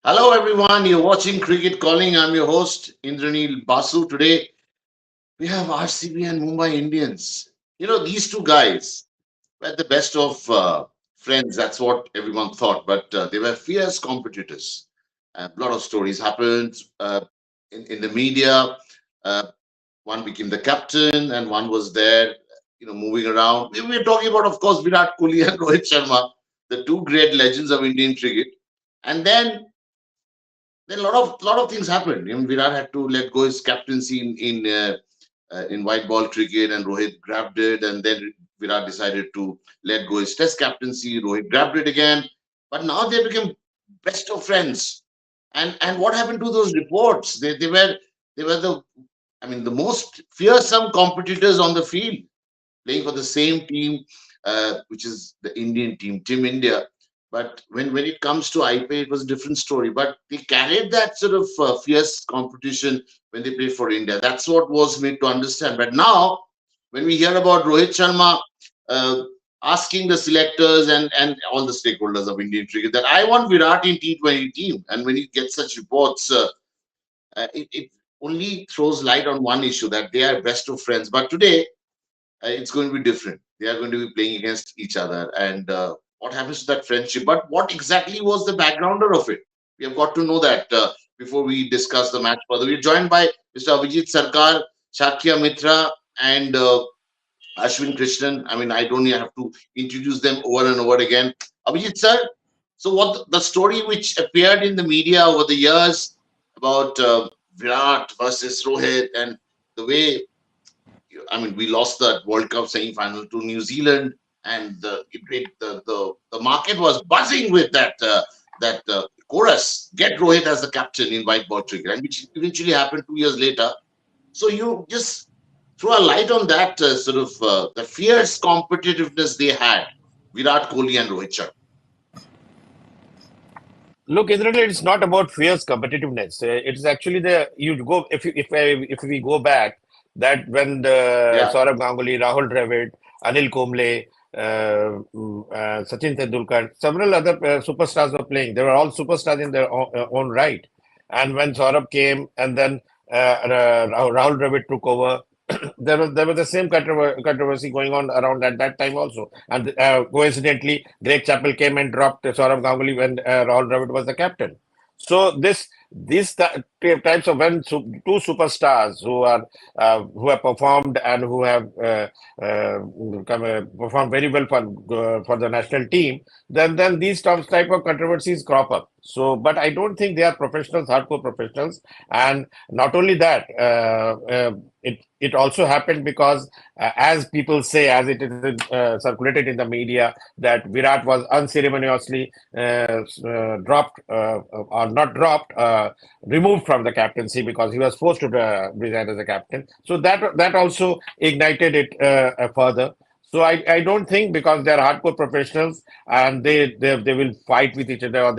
Hello, everyone. You're watching Cricket Calling. I'm your host, Indranil Basu. Today, we have RCB and Mumbai Indians. These two guys were the best of friends. That's what everyone thought. But they were fierce competitors. A lot of stories happened in the media. Uh, one became the captain, and one was there, moving around. We were talking about, of course, Virat Kohli and Rohit Sharma, the two great legends of Indian cricket. And then a lot of things happened. Virat had to let go his captaincy in white ball cricket, and Rohit grabbed it. And then Virat decided to let go his Test captaincy. Rohit grabbed it again. But now they became best of friends. And what happened to those reports? They were the most fearsome competitors on the field, playing for the same team, which is the Indian team, Team India. But when it comes to IPL, it was a different story. But they carried that sort of fierce competition when they played for India. That's what was made to understand. But now, when we hear about Rohit Sharma uh, asking the selectors and all the stakeholders of Indian cricket that I want Virat in T20 team, and when you get such reports, it only throws light on one issue, that they are best of friends. But today, it's going to be different. They are going to be playing against each other, and what happens to that friendship? But what exactly was the backgrounder of it? We have got to know that before we discuss the match further. We're joined by Mr. Avijit Sarkar, Shakya Mitra, and Ashwin Krishnan. I don't have to introduce them over and over again. Avijit sir, so what the story which appeared in the media over the years about Virat versus Rohit, and the way, we lost that World Cup semi-final to New Zealand, and the market was buzzing with that chorus, "Get Rohit as the captain in white ball cricket," and which eventually happened 2 years later. So you just throw a light on that sort of the fierce competitiveness they had, Virat Kohli and Rohit Sharma. Look, Israel, it's not about fierce competitiveness. It's actually the you go if we go back that when the Yeah, Saurabh Ganguly, Rahul Dravid, Anil Kumble, Sachin Tendulkar, several other superstars were playing. They were all superstars in their own right. And when Saurabh came, and then Rahul Dravid took over, there was the same controversy going on around at that time also. And coincidentally, Greg Chappell came and dropped Saurabh Ganguly when Rahul Dravid was the captain. So these types of when two superstars who have performed and who have performed very well for the national team, then these type of controversies crop up. So, but I don't think they are professionals, hardcore professionals. And not only that, it also happened because, as people say, as it is circulated in the media, that Virat was unceremoniously dropped or not dropped, removed from the captaincy because he was forced to resign as a captain. So that also ignited it further. So I don't think, because they're hardcore professionals and they will fight with each other, or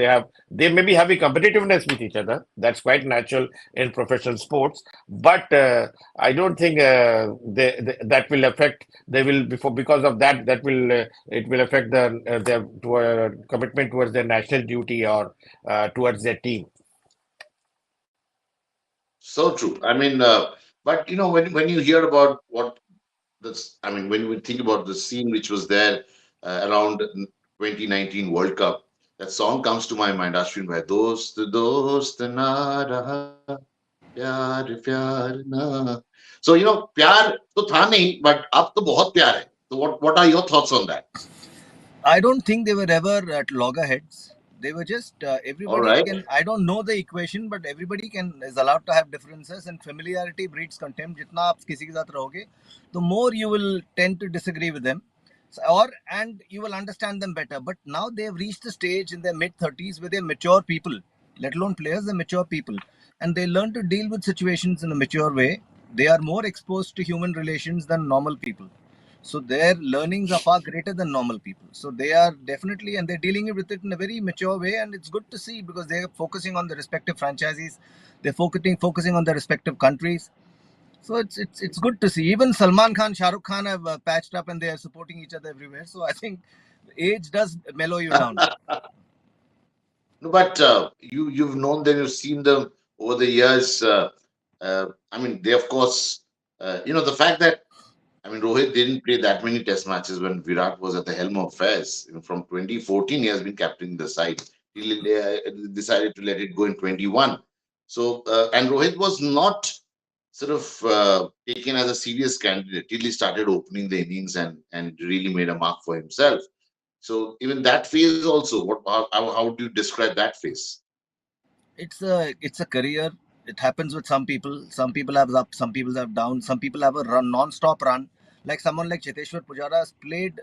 they may be having competitiveness with each other. That's quite natural in professional sports. But I don't think that will affect. They will before because of that. That will it will affect their commitment towards their national duty or towards their team. so true. But when you hear about what this, when we think about the scene which was there around 2019 World Cup, that song comes to my mind, Ashwin bhai, dost na raha, प्यार प्यार ना. So प्यार तो था नहीं, but अब तो बहुत प्यार है. So what are your thoughts on that? I don't think they were ever at loggerheads. They were just All everybody right. can. I don't know the equation, but everybody can is allowed to have differences, and familiarity breeds contempt. जितना आप किसी के साथ रहोगे, the more you will tend to disagree with them, and you will understand them better. But now they have reached the stage in their mid-30s where they're mature people, let alone players. They're mature people, and they learn to deal with situations in a mature way. They are more exposed to human relations than normal people. So their learnings are far greater than normal people. So they are definitely, and they're dealing with it in a very mature way, and it's good to see because they're focusing on the respective franchises, they're focusing on the respective countries. So it's good to see. Even Salman Khan, Shah Rukh Khan have patched up and they are supporting each other everywhere. So I think age does mellow you down. No, but you've known them, you've seen them over the years. I mean, they of course, the fact that I mean Rohit didn't play that many Test matches when Virat was at the helm of affairs. From 2014, he has been captaining the side. He decided to let it go in 21. So and Rohit was not sort of taken as a serious candidate till he started opening the innings and really made a mark for himself. So even that phase also, how do you describe that phase? It's a career. It happens with some people. Some people have up, some people have down. Some people have a run, non-stop run. Like someone like Cheteshwar Pujara has played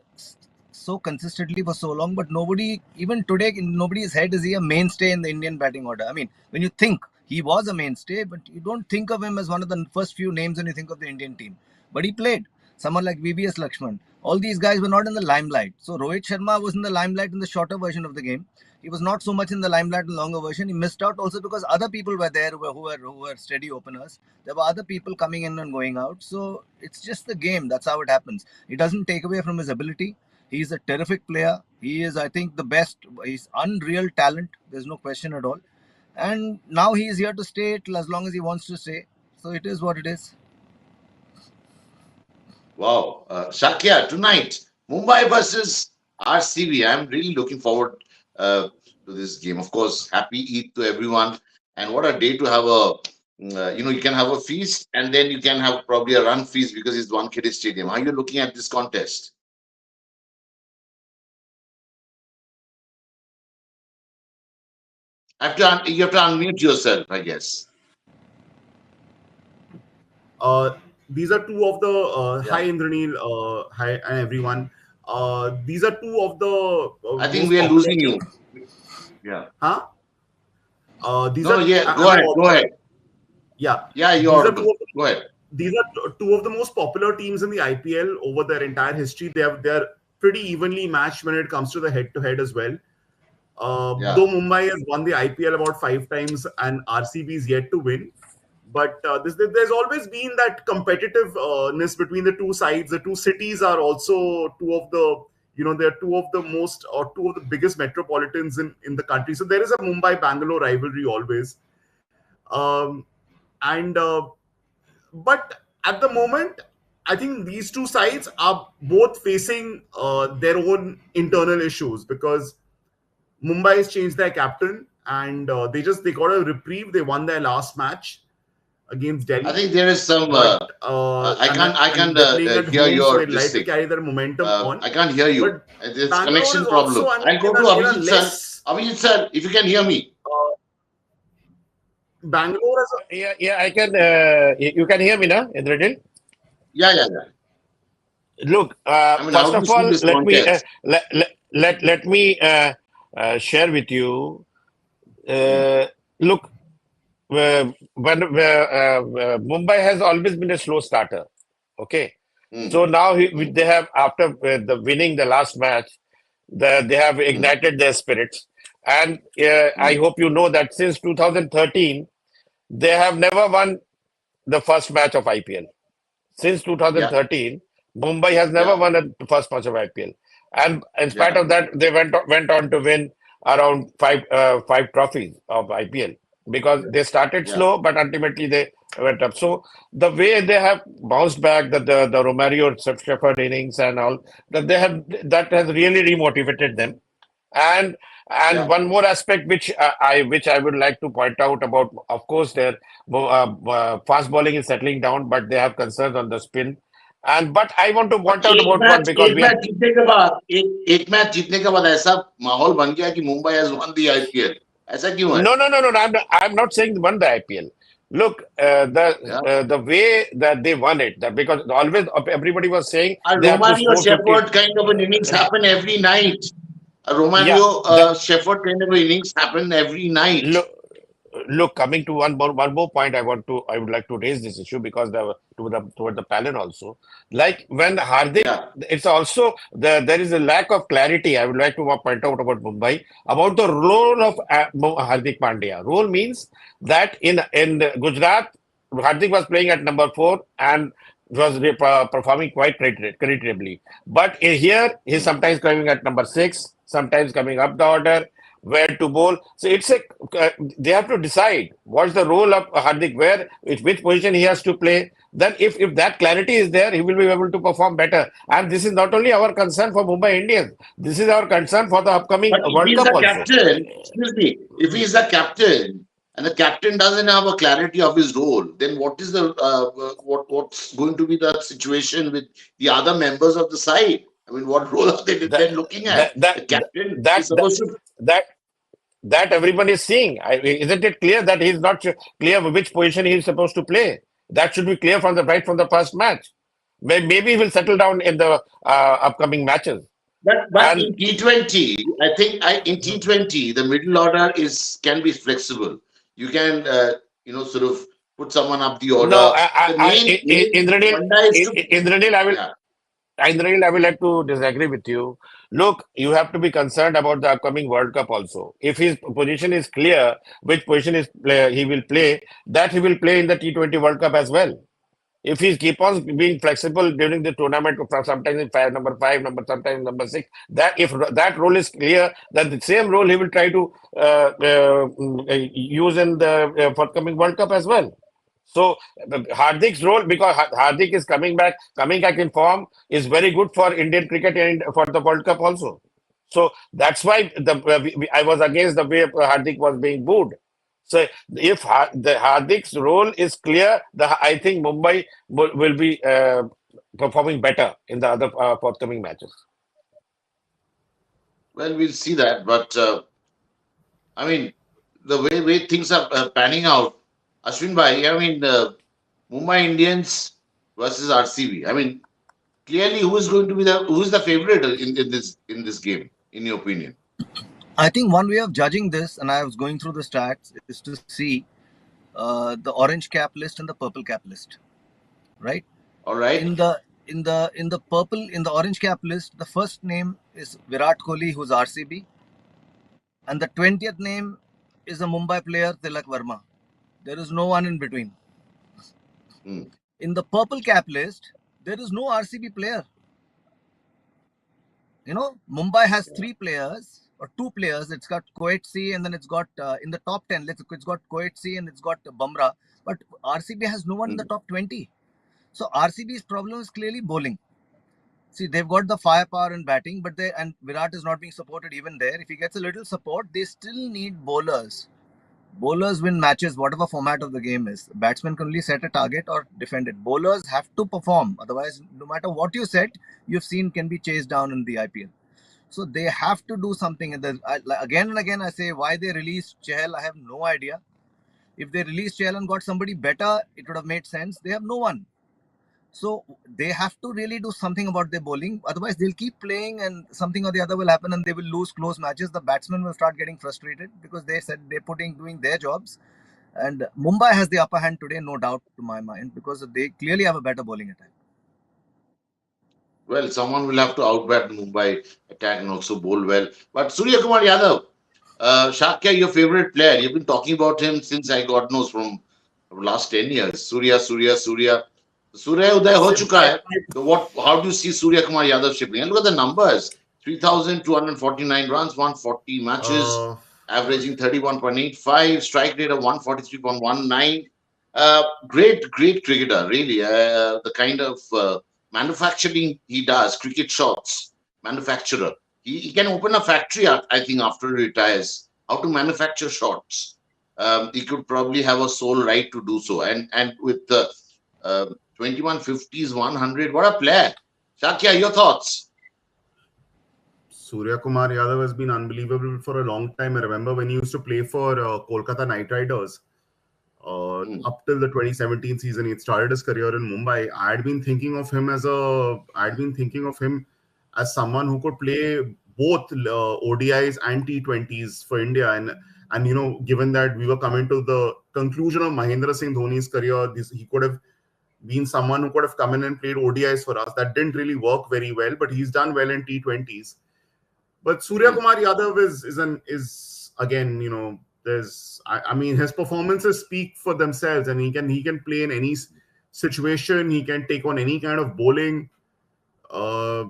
so consistently for so long, but nobody, even today, in nobody's head is he a mainstay in the Indian batting order. I mean, when you think he was a mainstay, but you don't think of him as one of the first few names when you think of the Indian team. But he played. Someone like VVS Lakshman. All these guys were not in the limelight. So Rohit Sharma was in the limelight in the shorter version of the game. He was not so much in the limelight in the longer version. He missed out also because other people were there who were steady openers. There were other people coming in and going out. So it's just the game. That's how it happens. It doesn't take away from his ability. He's a terrific player. He is, I think, the best. He's unreal talent. There's no question at all. And now he is here to stay till as long as he wants to stay. So it is what it is. Wow. Shakya, tonight, Mumbai versus RCB. I'm really looking forward to this game. Of course, happy Eid to everyone. And what a day to have you can have a feast and then you can have probably a run feast because it's Wankhede Stadium. How are you looking at this contest? You have to unmute yourself, I guess. Uh, these are two of the Yeah. hi Indranil, hi and everyone. These are two of the I think most we are popular losing you. teams. Yeah. Huh? These No, are no, yeah, go am I ahead. Go audible? ahead. Yeah, Yeah, you're these are two audible. of the, Go ahead. these are two of the most popular teams in the IPL over their entire history. They're pretty evenly matched when it comes to the head-to-head as well. Yeah. Though Mumbai has won the IPL about 5 times and RCB is yet to win, but there's always been that competitiveness between the two sides. The two cities are also two of the they're two of the most or two of the biggest metropolitans in the country. So there is a Mumbai Bangalore rivalry always. Um, and But at the moment, I think these two sides are both facing their own internal issues because Mumbai has changed their captain and they got a reprieve. They won their last match against I Delhi, think there is some. but I and can't they're playing at hear home, so your they'd this like to thing. carry their momentum on. I can't hear you. But It's Bangalore connection is also, problem. I mean, I'll go to in a Abhijit sir. less Abhijit sir, if you can hear me. Bangalore as a Yeah, I can. You can hear me now, Indranil? Yeah, yeah, yeah. Look, I mean, how first do you of see all, this let me contest? let me share with you. Hmm, Uh, Look, when Mumbai has always been a slow starter. Okay, hmm, so now they have after the winning the last match, they have hmm, ignited their spirits, and I hmm. hope you know that since 2013 they have never won the first match of IPL. Since Yeah, 2013, Mumbai has never yeah, won a first match of IPL, and in spite yeah, of that, they went on to win around five trophies of IPL because they started yeah, slow, but ultimately they went up. So the way they have bounced back, the Romario Shepherd innings and all that has really remotivated them. And yeah, one more aspect which I would like to point out about, of course, their fast bowling is settling down, but they have concerns on the spin. And but I want to और point out about one because एक we match are जीतने के बाद एक match जीतने के बाद ऐसा माहौल बन गया कि Mumbai has one the IPL ऐसा क्यों है? no. I'm not saying won the IPL. Look, Yeah. the way that they won it, that because always everybody was saying A they have to Romario score 50. Shepherd kind of an innings happen every night. A Yeah, Romario the Shepherd kind of an innings happen every night. look. Look, coming to one more point, I would like to raise this issue because toward the panel also. Like when Hardik, Yeah, it's also there is a lack of clarity. I would like to point out about Mumbai about the role of Hardik Pandya. Role means that in Gujarat. Hardik was playing at number 4 and was performing quite creditably. But here, he's sometimes coming at number 6, sometimes coming up the order, where to bowl. So they have to decide what's the role of Hardik, which position he has to play. Then, if that clarity is there, he will be able to perform better. And this is not only our concern for Mumbai Indians, this is our concern for the upcoming But if World he's Cup the also. captain, excuse me, if he's the captain and the captain doesn't have a clarity of his role, then what is the what's going to be the situation with the other members of the side? I mean, what role are they That then looking at? that that The captain is that that, supposed to. that that everyone is seeing. Isn't it clear that he's not clear which position he's supposed to play? That should be clear from the first match. Maybe he will settle down in the upcoming matches. But And in T20, I think in T20 the middle order is can be flexible. You can sort of put someone up the no, order. The main Indranil, funda is to Indranil, yeah. Indranil, I will like to disagree with you. Look, you have to be concerned about the upcoming World Cup also. If his position is clear, which position he will play, that he will play in the T20 World Cup as well. If he keep on being flexible during the tournament, sometimes in number 5, sometimes number 6, that if that role is clear, then the same role he will try to use in the forthcoming World Cup as well. So Hardik's role, because Hardik is coming back in form, is very good for Indian cricket and for the World Cup also. So that's why I was against the way Hardik was being booed. So if the Hardik's role is clear, I think Mumbai will be performing better in the other forthcoming matches. Well, we'll see that. But I mean, the way things are panning out, Ashwin Bhai, I mean, Mumbai Indians versus RCB. I mean, clearly, who is the favorite in this game, in your opinion? I think one way of judging this, and I was going through the stats, is to see the orange cap list and the purple cap list, right? All right. In the orange cap list, the first name is Virat Kohli, who's RCB, and the 20th name is a Mumbai player, Tilak Verma. There is no one in between. Hmm. In the purple cap list, there is no RCB player. Mumbai has 3 players or 2 players. It's got Coetzee, and then it's got in the top 10. It's got Coetzee and it's got Bumrah. But RCB has no one in the top 20. So RCB's problem is clearly bowling. See, they've got the firepower in batting, but Virat is not being supported even there. If he gets a little support, they still need bowlers. Bowlers win matches, whatever format of the game is. Batsmen can only set a target or defend it. Bowlers have to perform. Otherwise, no matter what you set, you've seen can be chased down in the IPL. So they have to do something. Again and again, I say why they released Chahal, I have no idea. If they released Chahal and got somebody better, it would have made sense. They have no one. So they have to really do something about their bowling. Otherwise, they'll keep playing and something or the other will happen and they will lose close matches. The batsmen will start getting frustrated because they said they're doing their jobs. And Mumbai has the upper hand today, no doubt to my mind, because they clearly have a better bowling attack. Well, someone will have to outbat Mumbai attack and also bowl well. But Surya Kumar Yadav, Shakya, your favorite player. You've been talking about him since I got knows from last 10 years. Surya. Surya Uday ho chuka hai. So how do you see Surya Kumar Yadav shipping? And look at the numbers. 3,249 runs, 140 matches, averaging 31.85, strike rate of 143.19. Great cricketer, really. The kind of manufacturing he does, cricket shots, manufacturer. He can open a factory, I think, after he retires. How to manufacture shots. He could probably have a sole right to do so. And with the 2150s, 100, what a player. Shakya, your thoughts? Surya Kumar Yadav has been unbelievable for a long time. I remember when he used to play for Kolkata Knight Riders. Up till the 2017 season, he started his career in Mumbai. I had been thinking of him as someone who could play both ODIs and T20s for India. And given that we were coming to the conclusion of Mahendra Singh Dhoni's career, he could have been someone who could have come in and played ODIs for us. That didn't really work very well, but he's done well in T20s. But Surya Kumar Yadav is again, I mean, his performances speak for themselves, and he can play in any situation. He can take on any kind of bowling. Uh,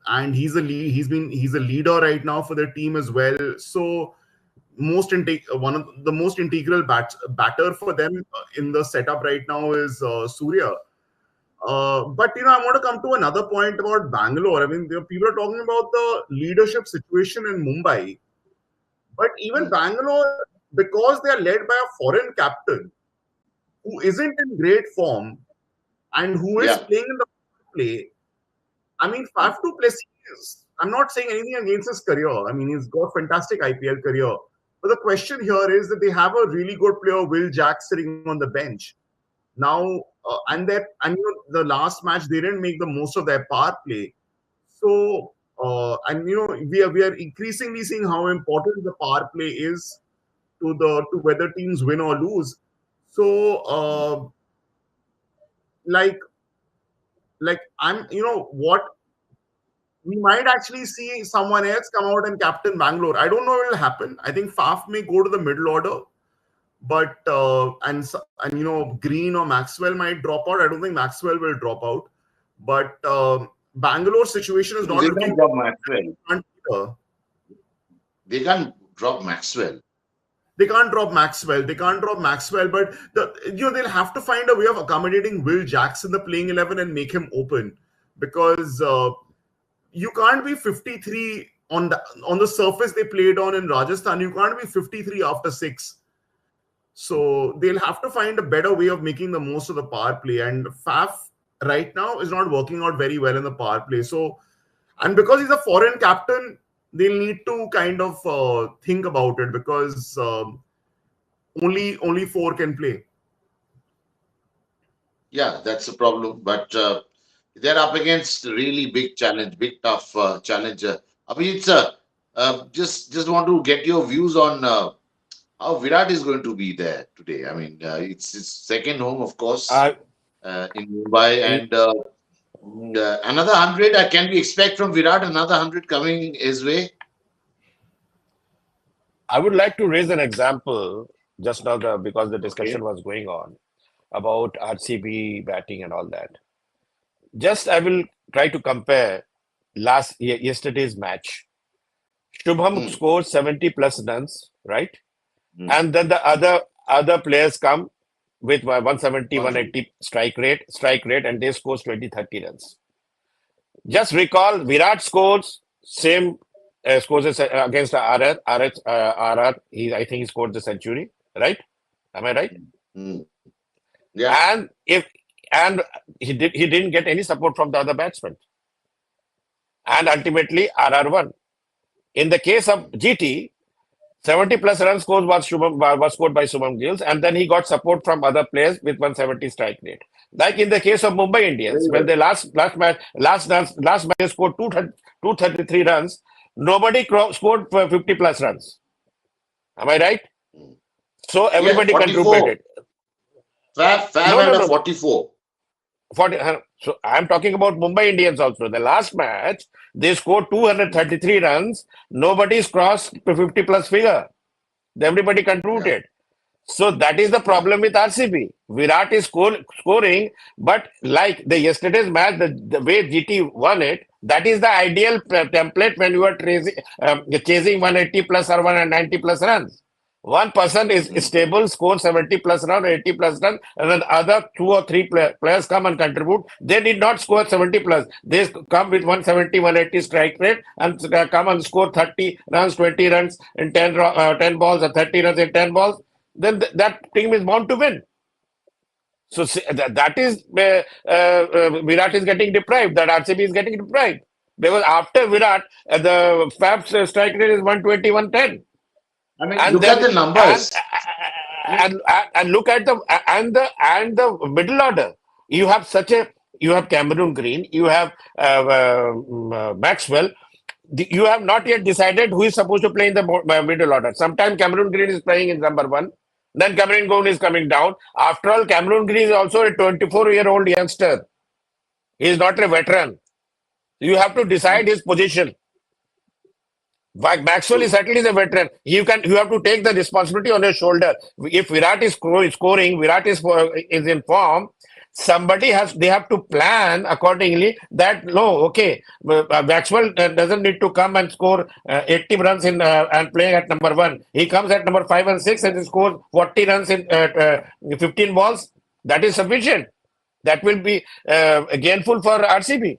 and he's a leader right now for the team as well. So one of the most integral batter for them in the setup right now is Surya. But I want to come to another point about Bangalore. I mean, people are talking about the leadership situation in Mumbai, but even Mm. Bangalore, because they are led by a foreign captain who isn't in great form and who is Yeah. playing in the play. I mean, Mm. Faf du Plessis, I'm not saying anything against his career. I mean, he's got fantastic IPL career. But the question here is that they have a really good player, Will Jack, sitting on the bench. Now, the last match, they didn't make the most of their power play. So, we are increasingly seeing how important the power play is to whether teams win or lose. So, like, I'm, what we might actually see someone else come out and captain Bangalore. I don't know what will happen. I think Faf may go to the middle order, but Green or Maxwell might drop out. I don't think Maxwell will drop out, but Bangalore situation is not They looking can drop Maxwell. good. They can drop Maxwell. They can't drop Maxwell. They can't drop Maxwell, but they'll have to find a way of accommodating Will Jackson, the playing 11, and make him open, because you can't be 53 on the surface they played on in Rajasthan. You can't be 53 after six. So they'll have to find a better way of making the most of the power play. And Faf right now is not working out very well in the power play. So, and because he's a foreign captain, they'll need to kind of think about it, because only four can play. Yeah, that's a problem. But they're up against a really big challenge, big tough challenge. Abhijit sir, just want to get your views on how Virat is going to be there today. I mean, it's his second home, of course, I, in Mumbai, and another 100. Can we expect from Virat another 100 coming his way? I would like to raise an example just now because the Okay. discussion was going on about RCB batting and all that. Just I will try to compare yesterday's match. Shubham Mm, scored 70 plus runs, right? mm. And then the other players come with 170, 100. 180 strike rate, and they scores 20, 30 runs. Just recall Virat scores same scores against RR. I think he scored the century, right? Am I right? Mm. Yeah. And if and he didn't get any support from the other batsmen, and ultimately RR won. In the case of GT, 70 plus runs was scored by Shubham Gill, and then he got support from other players with 170 strike rate. Like in the case of Mumbai Indians, Very when well. they last match they scored 233 runs, nobody scored 50 plus runs. Am I right? Mm. So Yeah, everybody 44. contributed. Fab No, had no, a no. 44. 40, so I'm talking about Mumbai Indians also. The last match, they scored 233 runs. Nobody's crossed 50 plus figure. Everybody Yeah, contributed. So that is the yeah. problem with RCB. Virat is scoring, but like the yesterday's match, the way GT won it, that is the ideal template when you are chasing 180 plus or 190 plus runs. One person is Mm. stable, score 70 plus run, 80 plus run, and then other two or three players come and contribute. They did not score 70 plus. They come with 170, 180 strike rate and come and score 30 runs, 20 runs in 10 balls, or 30 runs in 10 balls. Then that team is bound to win. So that is Virat is getting deprived. That RCB is getting deprived because after Virat, the Fab's strike rate is 120, 110, I mean, and look at then the numbers. I mean, and look at the middle order. You have you have Cameron Green, you have Maxwell. You have not yet decided who is supposed to play in the middle order. Sometimes Cameron Green is playing in number one. Then Cameron Green is coming down. After all, Cameron Green is also a 24-year-old youngster. He is not a veteran. You have to decide his position. Maxwell is So certainly the veteran. You have to take the responsibility on your shoulder. If Virat is scoring, is in form. They have to plan accordingly. That no, okay, Maxwell doesn't need to come and score 80 runs in and playing at number one. He comes at number 5 and 6 and he scores 40 runs in 15 balls. That is sufficient. That will be gainful for RCB.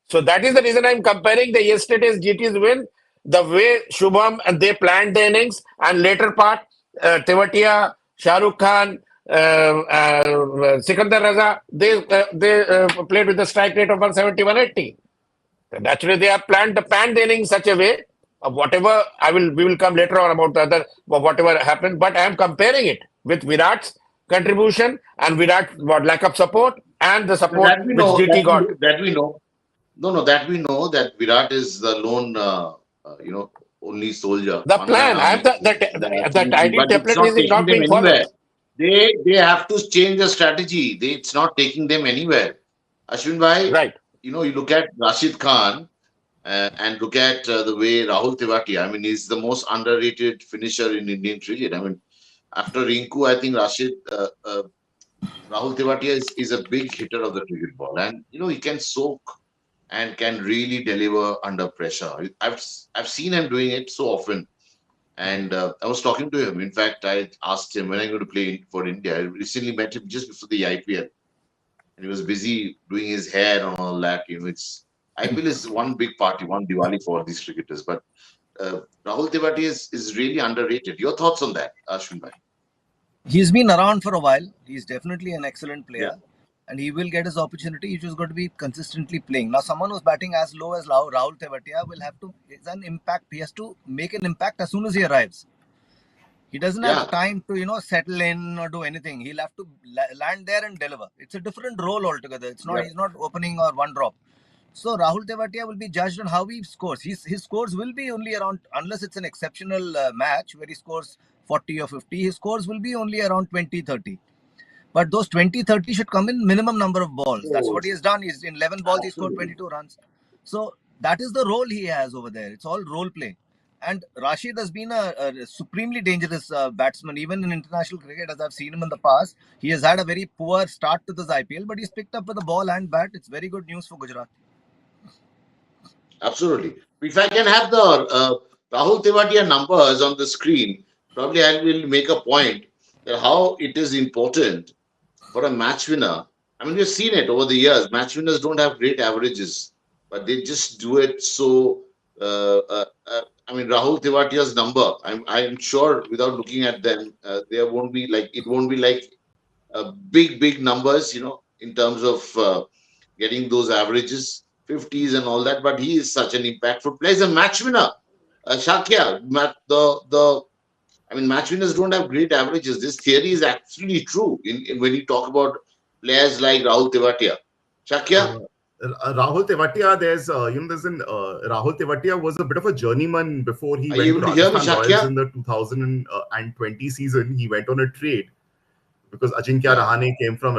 So that is the reason I'm comparing the yesterday's GT's win, the way Shubham and they planned the innings, and later part, Tewatia, Shah Rukh Khan, Sikandar Raza, they played with the strike rate of 170, 180. Naturally, they have planned the innings such a way. Whatever we will come later on about the other whatever happened, but I am comparing it with Virat's contribution and Virat's lack of support and the support that we which know, GT got. that we know. No, no, that we know that Virat is the lone, only soldier, The one man plan, I am army the, in the the RCB team, ideal but it's template not is taking not them being followed. anywhere. They have to change the strategy. It's not taking them anywhere. Ashwin bhai, Right. you look at Rashid Khan and look at the way Rahul Tewatia. I mean, he's the most underrated finisher in Indian cricket. I mean, after Rinku, I think Rahul Tewatia is a big hitter of the cricket ball, and he can soak and can really deliver under pressure. I've seen him doing it so often, and I was talking to him. In fact, I asked him when I'm going to play for India. I recently met him just before the IPL, and he was busy doing his hair and all that. It's IPL is one big party, one Diwali for these cricketers. But Rahul Tewatia is really underrated. Your thoughts on that, Ashwin bhai? He's been around for a while. He's definitely an excellent Yeah, player, and he will get his opportunity. He's just got to be consistently playing. Now, someone who's batting as low as Rahul Tewatia will have to. It's an impact. He has to make an impact as soon as he arrives. He doesn't have yeah, time to settle in or do anything. He'll have to land there and deliver. It's a different role altogether. It's not yeah. He's not opening or one drop. So Rahul Tewatia will be judged on how he scores. His scores will be only around, unless it's an exceptional match where he scores 40 or 50, his scores will be only around 20, 30. But those 20, 30 should come in minimum number of balls. That's what he has done. He's in 11 balls, he scored Absolutely. 22 runs. So that is the role he has over there. It's all role play. And Rashid has been a supremely dangerous batsman, even in international cricket, as I've seen him in the past. He has had a very poor start to this IPL, but he's picked up with the ball and bat. It's very good news for Gujarat. Absolutely. If I can have the Rahul Tewatia numbers on the screen, probably I will make a point that how it is important for a match winner. I mean, we've seen it over the years. Match winners don't have great averages, but they just do it so. I mean, Rahul Tewatia's number. I'm sure without looking at them, there won't be like it won't be like big numbers. In terms of getting those averages, 50s and all that. But he is such an impactful player. He's a match winner. Shakya, I mean, match winners don't have great averages. This theory is actually true when you talk about players like Rahul Tewatia. Shakya, Rahul Tewatia, Rahul Tewatia was a bit of a journeyman before he are went you to able to hear me, Rajasthan Royals in Shakya? the 2020 season. He went on a trade because Ajinkya Yeah, Rahane came from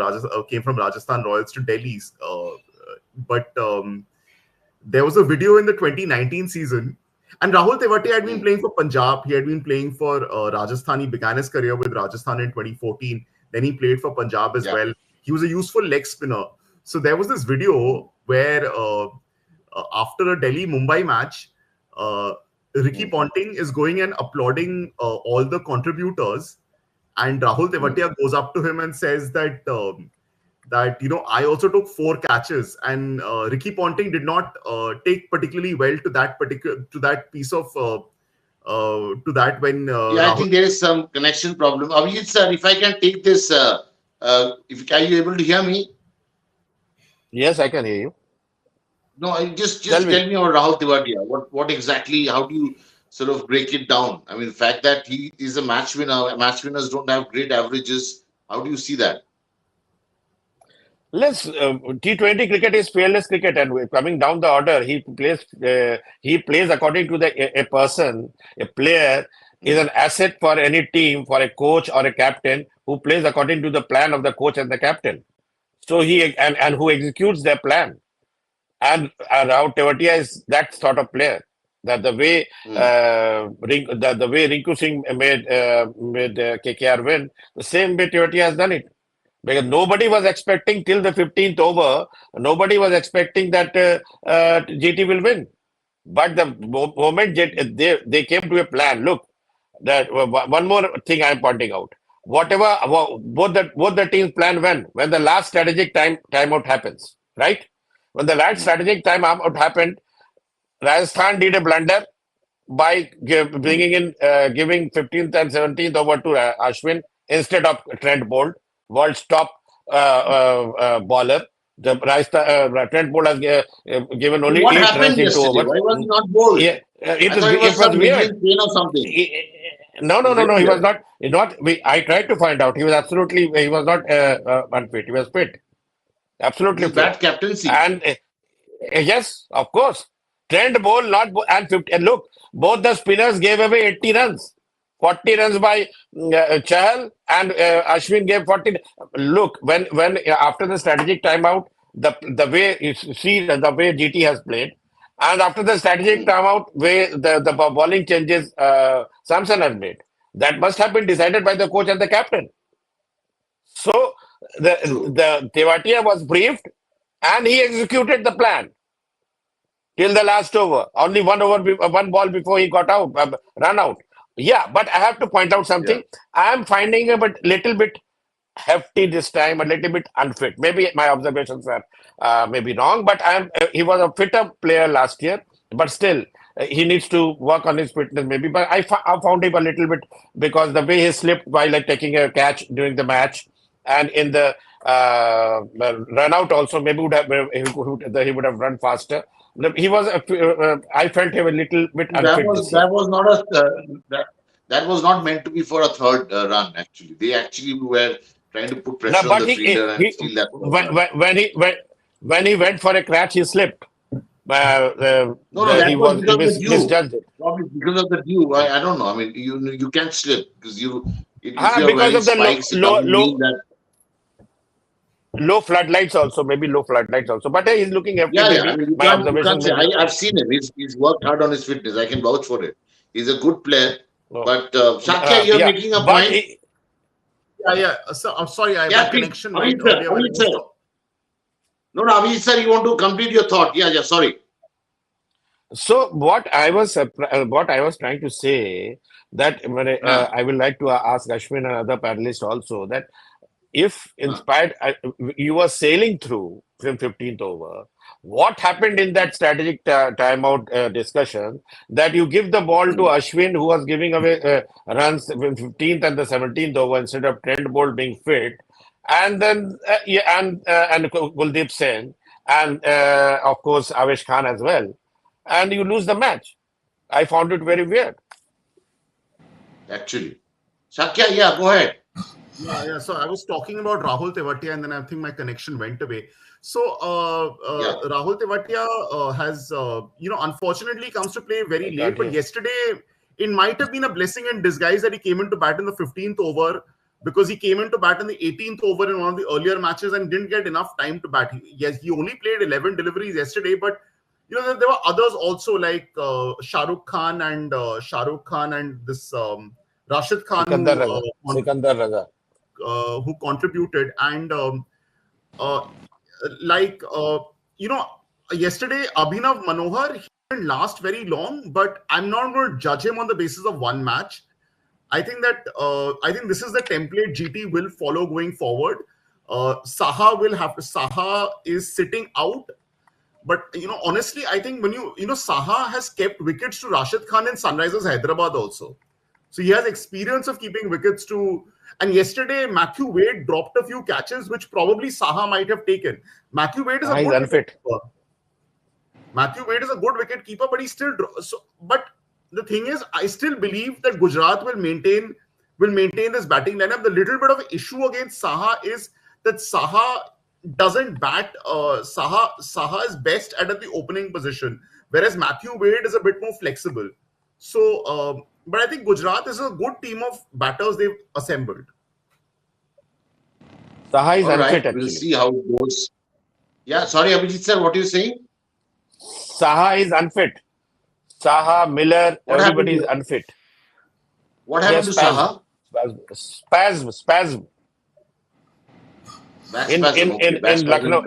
Rajasthan Royals to Delhi. But there was a video in the 2019 season, and Rahul Tewatia had been mm, playing for Punjab. He had been playing for Rajasthan. He began his career with Rajasthan in 2014. Then he played for Punjab as yeah, well. He was a useful leg spinner. So there was this video where after a Delhi Mumbai match, uh, Ricky mm, Ponting is going and applauding all the contributors, and Rahul mm. Tewatia goes up to him and says that I also took 4 catches, and Ricky Ponting did not take particularly well to that piece of to that when Yeah. I Rahul. think there is some connection problem. Abhijit sir, if I can take this, if are you able to hear me? Yes, I can hear you. No, Tell just me. tell me about Rahul Tewatia. What exactly? How do you sort of break it down? I mean, the fact that he is a match winner. Match winners don't have great averages. How do you see that? Let's T20 cricket is fearless cricket, and coming down the order, he plays according to a person, a player is Mm. an asset for any team, for a coach or a captain who plays according to the plan of the coach and the captain. So and who executes their plan. And Rahul Tewatia is that sort of player. That the way Hmm. the way Rinku Singh made KKR win, the same way Tewatia has done it. Because nobody was expecting till the 15th over, nobody was expecting that GT will win. But the moment they came to a plan, look, that one more thing I'm pointing out. Whatever both the teams plan when the last strategic timeout happens, right? When the last Hmm. strategic timeout happened, Rajasthan did a blunder by Hmm. bringing in giving 15th and 17th over to Ashwin instead of Trent Bolt, world's top bowler. The Trent Bolt has given So only what 8 runs happened in 2 overs. yesterday? Why was he not bold? Yeah, I thought it it was was some weird. migraine pain or something. No, It no, was no, very no. He was weird. not. Not. I tried to find out. He was not unfit. He was fit. This Absolutely is fit. bad captaincy. And yes, of course. Trent Bolt not and 50. And look, both the spinners gave away 80 runs. 40 runs by Chahal and Ashwin gave 40. Look, when after the strategic timeout, the way you see the way GT has played, and after the strategic Hmm. timeout, way the bowling changes Samson has made, that must have been decided by the coach and the captain. So True. the Tewatia was briefed and he executed the plan till the last over. Only one ball before he got out, run out. Yeah, but I have to point out Yeah. something. I am finding him a little bit hefty this time, a little bit unfit. Maybe my observations are maybe wrong, but he was a fitter player last year, but still. He needs to work on his fitness, maybe. But I found him a little bit because the way he slipped while like taking a catch during the match, and in the run out also, maybe he would have run faster. He was. I felt him a little bit unfit this year. That was not a that that was not meant to be for a third run. Actually, they actually were trying to put No, pressure on but the fielder and he steal that third run. when he went for a catch, he slipped. No, no, that was He because of the dew. misjudged it. Probably because of the dew. I don't know. I mean, you can't slip because if Ah, you're because wearing of the spikes, it doesn't mean that. low floodlights also, maybe low floodlights also. But he's looking empty, Yeah, yeah. I maybe. mean, My you can't observation say. maybe. I've seen him. He's worked hard on his fitness. I can vouch for it. He's a good player. No. But Shakya, you're Yeah, making a but point. Yeah, yeah. So I'm sorry, my Yeah, please, connection Abhi went sir, earlier when Abhi I was sir. No, no, Abhi sir, you want to complete your thought? Yeah, yeah. Sorry. so what I was trying to say that when Uh, I will like to ask Ashwin and other panelists also that if uh, inspired you were sailing through from 15th over, what happened in that strategic timeout discussion that you give the ball to mm, Ashwin who was giving away runs in 15th and the 17th over instead of Trent Bolt being fit, and then and Kuldeep Sen and of course Avesh Khan as well, and you lose the match. I found it very weird. actually. Shakya, yeah, go ahead. Yeah, yeah. So I was talking about Rahul Tewatia, and then I think my connection went away. So Yeah. Rahul Tewatia has, unfortunately comes to play I very can't late. But hear. yesterday, it might have been a blessing in disguise that he came into bat in the 15th over because he came into bat in the 18th over in one of the earlier matches and didn't get enough time to bat. Yes, he only played 11 deliveries yesterday, but there were others also like Shah Rukh Khan and this Rashid Khan Sikandar Raza. who contributed and uh, like yesterday Abhinav Manohar, he didn't last very long, but I'm not going to judge him on the basis of one match. I think this is the template GT will follow going forward. Saha is sitting out, but honestly, I think when Saha has kept wickets to Rashid Khan in Sunrisers Hyderabad also. So he has experience of keeping wickets to. And yesterday, Matthew Wade dropped a few catches, which probably Saha might have taken. Matthew Wade is a Ah, he's good wicket unfit. keeper. Matthew Wade is a good wicket keeper, but he still. But the thing is, I still believe that Gujarat will maintain this batting lineup. The little bit of issue against Saha is that Saha doesn't bat. Saha is best at the opening position, whereas Matthew Wade is a bit more flexible. So, but I think Gujarat is a good team of batters they've assembled. Saha is All unfit right. We'll actually. see how it goes. Yeah. Sorry, Abhijit sir, what are you saying? Saha is unfit. Saha, Miller, What happened everybody is to unfit. what He has happened to spasm, Saha? spasm. Back spasm. Okay, back In spasm. Lucknow,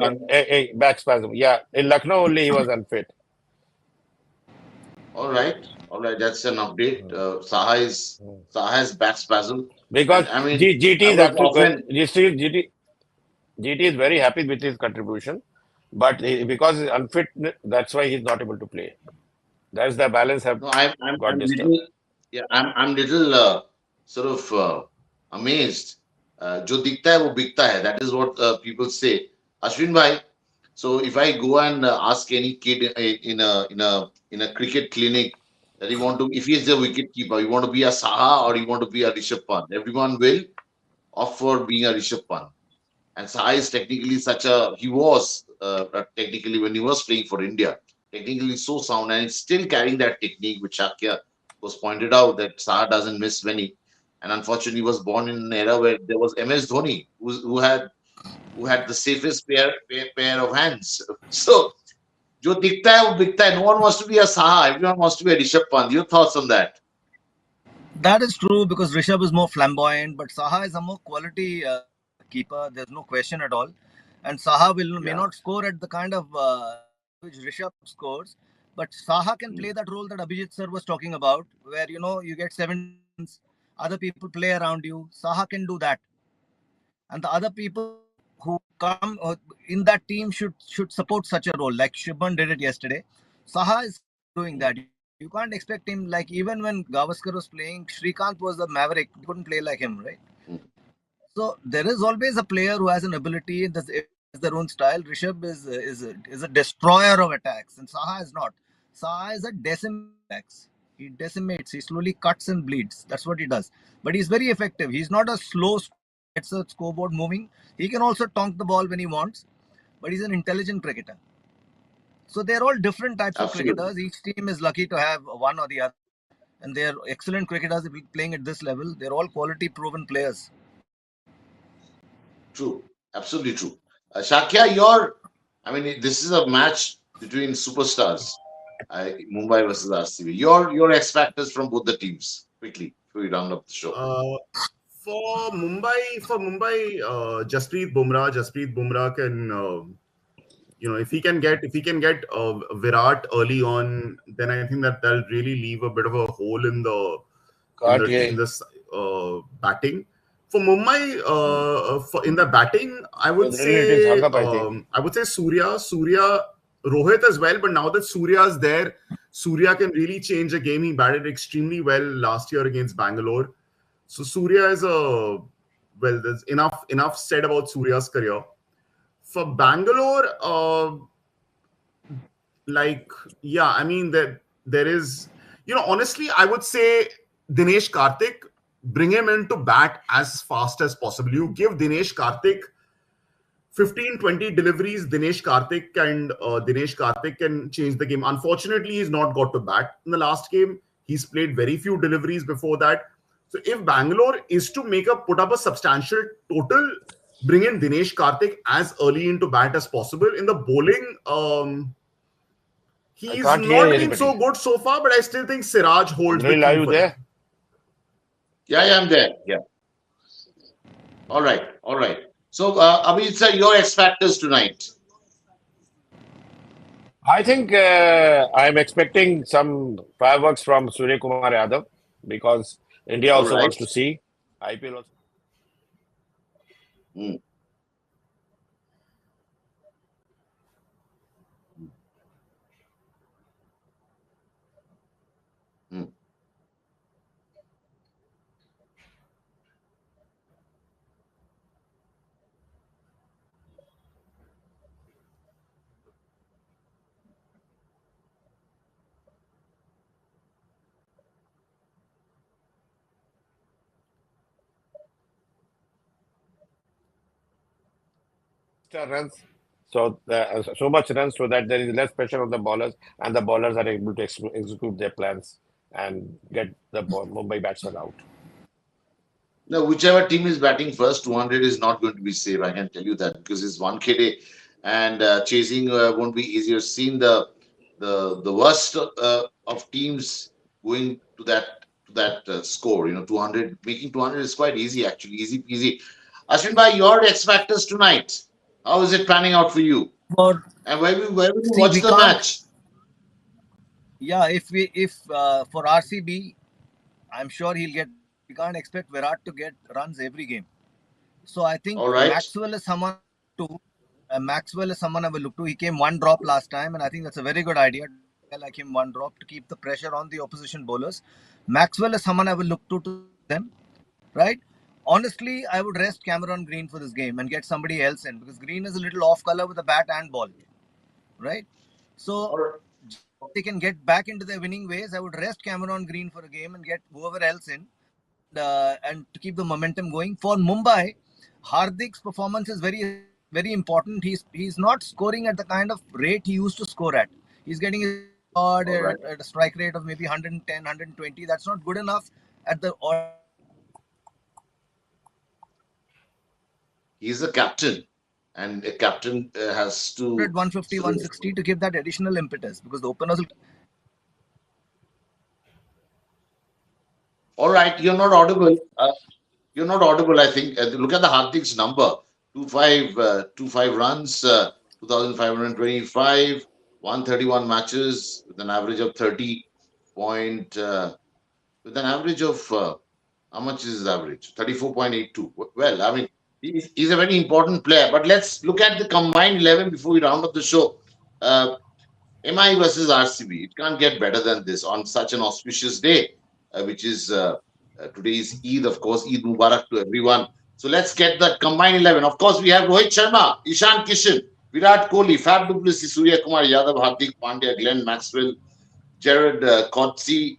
back spasm. Yeah, in Lucknow only he was unfit. All right, all right. That's an update. Saha has back spasm, Because and I mean, GT I is was absolutely often GT is very happy with his contribution, but because he's unfit, that's why he's not able to play. That's the balance have no, I'm got disturbed. little, yeah, I'm little sort of amazed. जो दिखता है वो बिकता है. That is what people say. Ashwin bhai. So if I go and ask any kid in a cricket clinic that he want to, if he is a wicket keeper, you want to be a Saha or you want to be a Rishabh Pant, everyone will opt for being a Rishabh Pant. And Saha is technically he was technically when he was playing for India, technically so sound and it's still carrying that technique which Shakya was pointed out that Saha doesn't miss many. And unfortunately, he was born in an era where there was MS Dhoni, who had the safest pair of hands. So, जो दिखता है वो बिकता है. No one wants to be a Saha. Everyone wants to be a Rishabh Pant. Your thoughts on that? That is true because Rishabh is more flamboyant, but Saha is a more quality keeper. There's no question at all. And Saha may Yeah. not score at the kind of rate which Rishabh scores, but Saha can play Mm. that role that Abhijit sir was talking about, where you get 70 runs, other people play around you. Saha can do that, and the other people who come in that team should support such a role. Like Shubman did it yesterday. Saha is capable of doing that. You can't expect him, like, even when Gavaskar was playing, Shrikant was the maverick. You couldn't play like him, right? Mm. So there is always a player who has an ability. Everybody has their own style. Rishabh is a destroyer of attacks, and Saha is not. Saha is a decimator of attacks. He decimates. He slowly cuts and bleeds. That's what he does. But he's very effective. He's not a slow scorer who gets a scoreboard moving. He can also tonk the ball when he wants. But he's an intelligent cricketer. So they're all different types of Absolutely. cricketers. Each team is lucky to have one or the other. And they're excellent cricketers playing at this level. They're all quality proven players. True. Absolutely true. Shakya, I mean, this is a match between superstars. Mumbai versus RCB. Your X factors from both the teams. Quickly, before we round up the show. Jasprit Bumrah can, if he can get Virat early on, then I think that'll really leave a bit of a hole in the in Can't the hear. in this batting. For Mumbai, in the batting, Generally, it is hung up, I think. I would say Surya, Rohit as well. But now that Surya's there, Surya can really change a game. He batted extremely well last year against Bangalore. So Surya is there's enough said about Surya's career. For Bangalore, I mean there is, honestly, I would say Dinesh Karthik, bring him in to bat as fast as possible. You give Dinesh Karthik 15-20 deliveries, Dinesh Karthik can change the game. Unfortunately, he's not got to bat in the last game. He's played very few deliveries before that. So if Bangalore is to put up a substantial total, bring in Dinesh Karthik as early into bat as possible. In the bowling, I he's can't hear not been so anybody. good so far, but I still think Siraj holds the Andril, are key you for him. there? Yeah, I'm there. Yeah. All right. All right. So, Abhijit sir, your X factors tonight. I think I'm expecting some fireworks from Surya Kumar Yadav because India All also right. wants to see. IPL also. Mm, mm. Extra runs. So much runs so that there is less pressure on the bowlers and the bowlers are able to execute their plans and get the Mumbai batsmen out. Now, whichever team is batting first, 200 is not going to be safe. I can tell you that because it's 1K day and chasing won't be easier. Seen the the worst of teams going to that score. 200, making 200 is quite easy actually, easy peasy. Ashwin bhai, your X factors tonight. How is it panning out for you? For And where will you see, watch we the can't. match? Yeah, if for RCB, I'm sure he'll get runs, but we can't expect Virat to get runs every game. So I think All right. Maxwell is someone I will look to. Maxwell is someone I will look to. He came one drop last time, and I think that's a very good idea to have a guy like him one drop to keep the pressure on the opposition bowlers. Maxwell is someone I will look to start them, right? Honestly, I would rest Cameron Green for this game and get somebody else in because Green is a little off color with a bat and ball, right? So All right. just so that they can get back into their winning ways, I would rest Cameron Green for a game and get whoever else in, and to keep the momentum going. For Mumbai, Hardik's performance is very important. He's not scoring at the kind of rate he used to score at. He's getting his runs odd All right. at a strike rate of maybe 110, 120. That's not good enough at the ordinary level. He's a captain, and a captain has to 150, sort of. 160 to give that additional impetus because the openers will. All right, you're not audible. You're not audible, I think. Look at the Hardik's number: 25 runs, 2,525, 131 matches with an average of 30 point, with an average of how much is his average? 34.82. Well, I mean, he's a very important player. But let's look at the combined 11 before we round up the show. Uh, MI versus RCB. It can't get better than this on such an auspicious day, which is today's Eid, of course. Eid Mubarak to everyone. So let's get that combined 11. Of course, we have Rohit Sharma, Ishan Kishan, Virat Kohli, Fab du Plessis, Surya Kumar Yadav, Hardik Pandya, Glenn Maxwell, Jared Kotzi,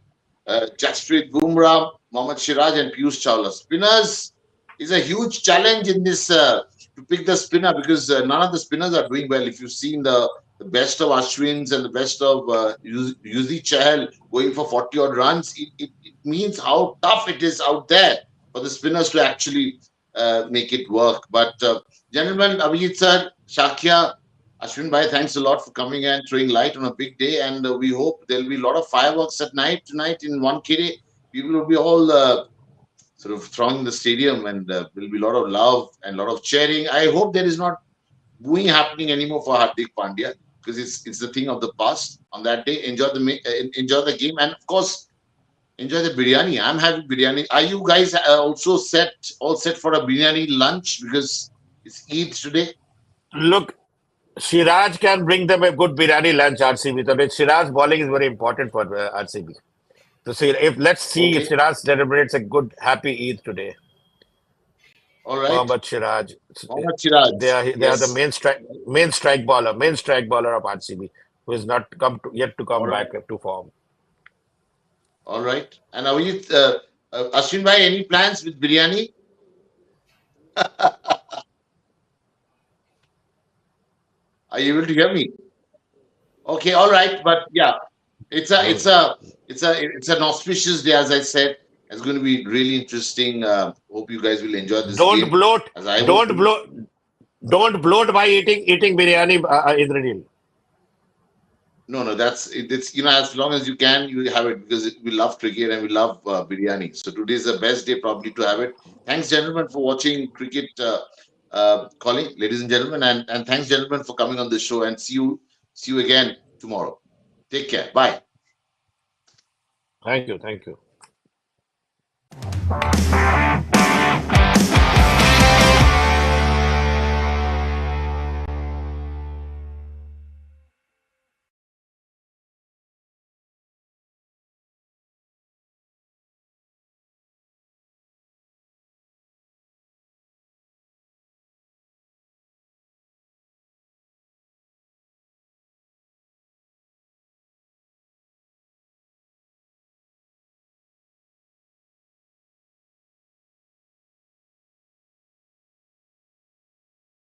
Jasprit Bumrah, Mohammad Siraj, and Piyush Chawla. Spinners is a huge challenge in this to pick the spinner because none of the spinners are doing well. If you've seen the best of Ashwins and the best of Yuzi Chahal going for 40 odd runs, it means how tough it is out there for the spinners to actually make it work. But gentlemen, Abhijit sir, Shakya, Ashwin bhai, thanks a lot for coming and throwing light on a big day. And we hope there'll be a lot of fireworks at night tonight in Wankhede. People will be all sort of thronging the stadium, and there'll be a lot of love and a lot of cheering. I hope there is not booing happening anymore for Hardik Pandya because it's the thing of the past. On that day, enjoy the game, and of course enjoy the biryani. I'm having biryani. Are you guys also all set for a biryani lunch because it's Eid today? Look, Siraj can bring them a good biryani lunch, RCB. So Siraj bowling is very important for RCB. So see, let's see if Okay, Siraj celebrates a good, happy Eid today. all right. Mohammad Siraj, Mohammad Siraj, they are the yes. main strike bowler of RCB, who is not yet to All come right, back to form. all right. And are you, Ashwin bhai, any plans with biryani? Are you able to hear me? Okay, all right. But yeah, it's a Hmm. it's a it's an auspicious day, as I said. It's going to be really interesting. Hope you guys will enjoy this Don't game, bloat, as I would don't too. bloat, don't bloat by eating biryani, Indranil. No, no, it's as long as you can, you have it because we love cricket and we love biryani. So today is the best day probably to have it. Thanks, gentlemen, for watching cricket calling, ladies and gentlemen, and thanks, gentlemen, for coming on the show. And see you again tomorrow. Take care. Bye. Thank you, thank you.